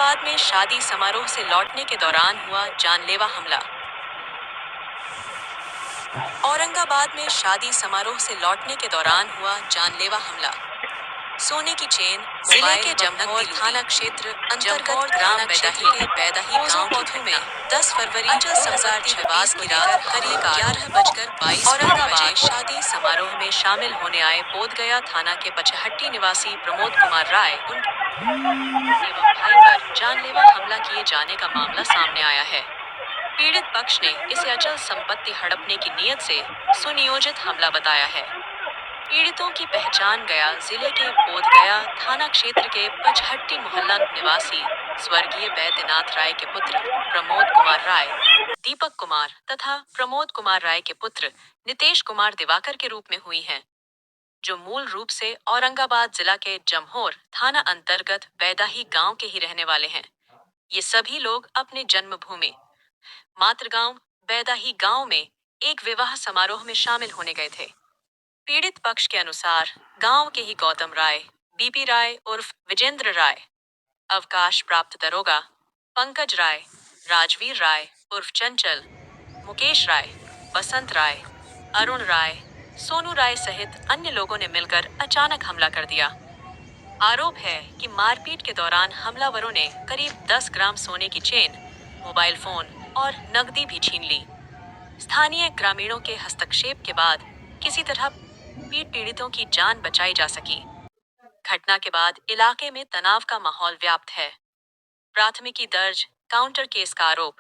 औरंगाबाद में शादी समारोह से लौटने के दौरान हुआ जानलेवा हमला। औरंगाबाद में शादी समारोह से लौटने के दौरान हुआ जानलेवा हमला। सोने की चेन, जिले के जमनौर थाना क्षेत्र अंतर्गत ग्राम बैदाही के बैदाही गांव की घटना 10 फरवरी 2026 की रात करीब 11:22 औरंगाबाद शादी समारोह में शामिल होने आए बोधगया थाना के पचहट्टी निवासी प्रमोद कुमार राय एवं भाई पर जानलेवा हमला किए जाने का मामला सामने आया है। पीड़ित पक्ष ने इसे अचल संपत्ति हड़पने की नीयत से सुनियोजित हमला बताया है। पीड़ितों की पहचान गया जिले के बोधगया थाना क्षेत्र के पचहट्टी मोहल्ला निवासी स्वर्गीय बैद्यनाथ राय के पुत्र प्रमोद कुमार राय, दीपक कुमार तथा प्रमोद कुमार राय के पुत्र नितेश कुमार दिवाकर के रूप में हुई हैं, जो मूल रूप से औरंगाबाद जिला के जमहोर थाना अंतर्गत बैदाही गांव के ही रहने वाले हैं। ये सभी लोग अपने जन्मभूमि मातृगांव बैदाही गांव में एक विवाह समारोह में शामिल होने गए थे। पीड़ित पक्ष के अनुसार गांव के ही गौतम राय, बीपी राय उर्फ विजेंद्र राय, अवकाश प्राप्त दरोगा पंकज राय, राजवीर राय उर्फ चंचल, मुकेश राय, बसंत राय, अरुण राय, सोनू राय सहित अन्य लोगों ने मिलकर अचानक हमला कर दिया। आरोप है कि मारपीट के दौरान हमलावरों ने करीब 10 ग्राम सोने की चेन, मोबाइल फोन और नकदी भी छीन ली। स्थानीय ग्रामीणों के हस्तक्षेप के बाद किसी तरह पीड़ितों की जान बचाई जा सकी। घटना के बाद इलाके में तनाव का माहौल व्याप्त है। प्राथमिकी दर्ज, काउंटर केस का आरोप।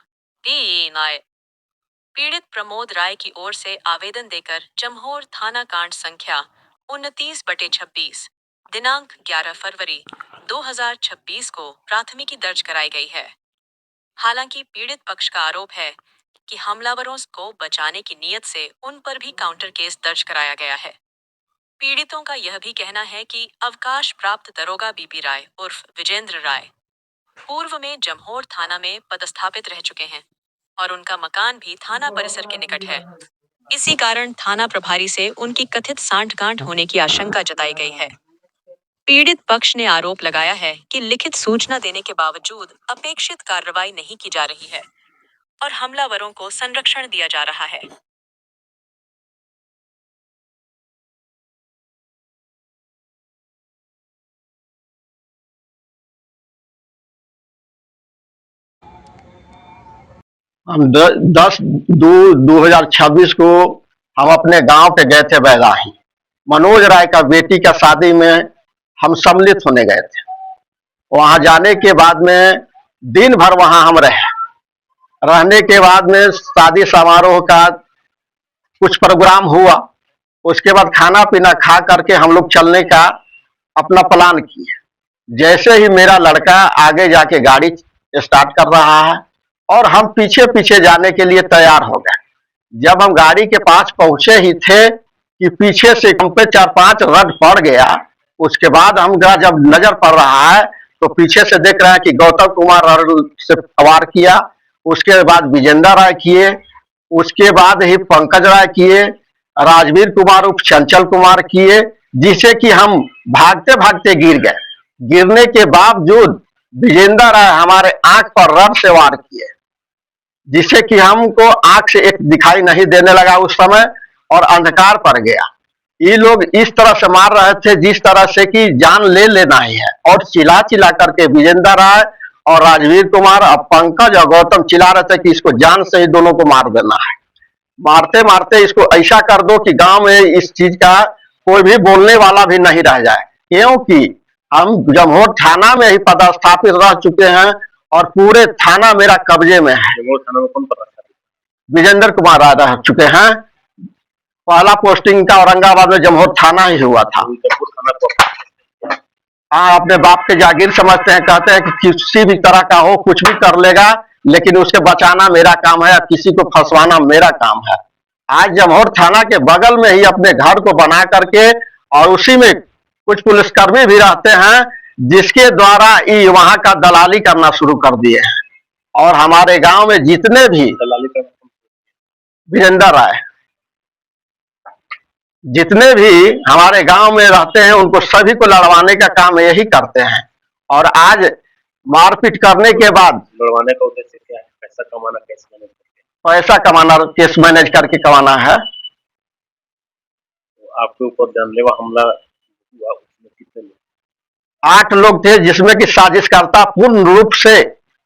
पीड़ित प्रमोद राय की ओर से आवेदन देकर जमहोर थाना कांड संख्या 29/26 दिनांक 11 फरवरी 2026 को प्राथमिकी दर्ज कराई गई है। हालांकि पीड़ित पक्ष का आरोप है कि हमलावरों को बचाने की नीयत से उन पर भी काउंटर केस दर्ज कराया गया है। पीड़ितों का यह भी कहना है कि अवकाश प्राप्त दरोगा बीपी राय उर्फ विजेंद्र राय पूर्व में जमहोर थाना में पदस्थापित रह चुके हैं और उनका मकान भी थाना परिसर के निकट है। इसी कारण थाना प्रभारी से उनकी कथित सांठगांठ होने की आशंका जताई गई है। पीड़ित पक्ष ने आरोप लगाया है कि लिखित सूचना देने के बावजूद अपेक्षित कार्रवाई नहीं की जा रही है और हमलावरों को संरक्षण दिया जा रहा है। हम 10/2/2026 को हम अपने गांव पे गए थे बैदाही। मनोज राय का बेटी का शादी में हम सम्मिलित होने गए थे। वहां जाने के बाद में दिन भर वहां हम रहने के बाद में शादी समारोह का कुछ प्रोग्राम हुआ। उसके बाद खाना पीना खा करके हम लोग चलने का अपना प्लान किए। जैसे ही मेरा लड़का आगे जाके गाड़ी स्टार्ट कर रहा है और हम पीछे पीछे जाने के लिए तैयार हो गए। जब हम गाड़ी के पास पहुंचे ही थे कि पीछे से हम पे 4-5 रड पड़ गया। उसके बाद हम जब नजर पड़ रहा है तो पीछे से देख रहे हैं कि गौतम कुमार से सवार किया, उसके बाद विजेंद्र राय किए, उसके बाद ही पंकज राय किए, राजवीर कुमार उप चंचल कुमार किए, जिसे कि हम भागते भागते गिर गए। गिरने के बावजूद विजेंद्र राय हमारे आंख पर रड से वार किए, जिससे कि हमको आंख से एक दिखाई नहीं देने लगा उस समय और अंधकार पड़ गया। ये लोग इस तरह से मार रहे थे जिस तरह से कि जान ले लेना ही है, और चिल्ला चिल्ला करके विजेंद्र राय और राजवीर कुमार और पंकज और गौतम चिल्ला रहे थे कि इसको जान से ही दोनों को मार देना है। मारते मारते इसको ऐसा कर दो कि गांव में इस चीज का कोई भी बोलने वाला भी नहीं रह जाए, क्योंकि हम जमहोर थाना में ही पदस्थापित रह चुके हैं और पूरे थाना मेरा कब्जे में है। विजेंद्र कुमार राय रह चुके हैं। पहला पोस्टिंग का औरंगाबाद में जमहोर थाना ही हुआ था। हाँ, अपने बाप के जागीर समझते हैं, कहते हैं कि किसी भी तरह का हो कुछ भी कर लेगा, लेकिन उसे बचाना मेरा काम है, किसी को फंसवाना मेरा काम है। आज जमहोर थाना के बगल में ही अपने घर को बना करके और उसी में कुछ पुलिसकर्मी भी रहते हैं, जिसके द्वारा ये वहां का दलाली करना शुरू कर दिए हैं। और हमारे गांव में जितने भी विजेंद्र राय जितने भी हमारे गांव में रहते हैं, उनको सभी को लड़वाने का काम यही करते हैं। और आज मारपीट करने के बाद लड़वाने का उद्देश्य क्या है? पैसा कमाना, कैसे मैनेज करके? पैसा कमाना, केस मैनेज करके कमाना है। तो आपके ऊपर जानलेवा हमला हुआ, उसमें कितने लोग? 8 लोग थे, जिसमें कि साजिशकर्ता पूर्ण रूप से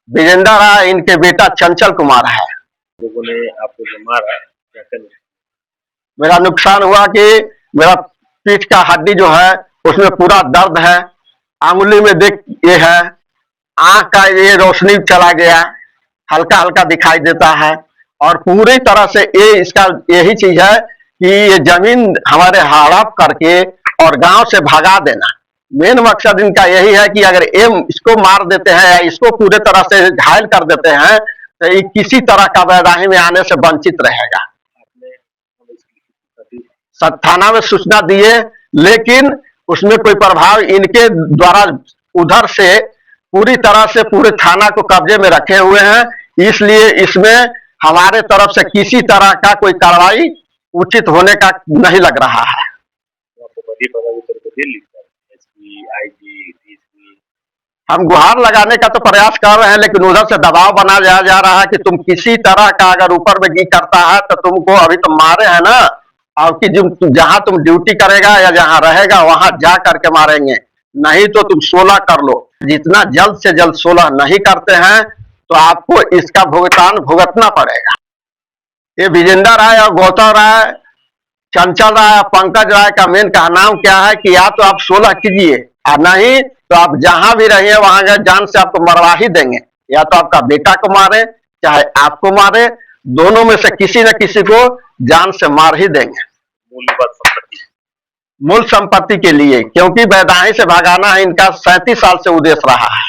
विजेंद्र राय, इनके बेटा चंचल कुमार है। लोगों ने आपको जो मारा, क्या क्या नुकसान? मेरा नुकसान हुआ कि मेरा पीठ का हड्डी जो है उसमें पूरा दर्द है, अंगुली में देख ये है, आंख का ये रोशनी चला गया, हल्का हल्का दिखाई देता है। और पूरी तरह से ये इसका यही चीज है कि ये जमीन हमारे हड़प करके और गांव से भगा देना। मेन मकसद इनका यही है कि अगर ये इसको मार देते हैं या इसको पूरे तरह से घायल कर देते हैं तो ये किसी तरह का वैदाही में आने से वंचित रहेगा। आपने इसकी दी? थाना में सूचना दिए, लेकिन उसमें कोई प्रभाव इनके द्वारा उधर से पूरी तरह से पूरे थाना को कब्जे में रखे हुए हैं, इसलिए इसमें हमारे तरफ से किसी तरह का कोई कार्रवाई उचित होने का नहीं लग रहा है। तो आपको बड़ी पदाधिकारी को दे लिखा, एसपी, आईजी, डीएसपी? हम गुहार लगाने का तो प्रयास कर रहे हैं, लेकिन उधर से दबाव बनाया जा रहा है कि तुम किसी तरह का अगर ऊपर में करता है तो तुमको अभी तो मारे हैं ना, और कि जहां तुम ड्यूटी करेगा या जहां रहेगा वहां जा करके मारेंगे, नहीं तो तुम 16 कर लो। जितना जल्द से जल्द 16 नहीं करते हैं तो आपको इसका भुगतान भुगतना पड़ेगा। ये विजेंद्र राय और गौतम राय, चंचल राय, पंकज राय का मेन का नाम क्या है कि या तो आप 16 कीजिए और नहीं तो आप जहां भी रहिए वहां गए जान से आपको मरवा ही देंगे। या तो आपका बेटा को मारे चाहे आपको मारे, दोनों में से किसी न किसी को जान से मार ही देंगे। मूल्यवान संपत्ति, मूल संपत्ति के लिए, क्योंकि वैदाही से भगाना है इनका 37 साल से उद्देश्य रहा है।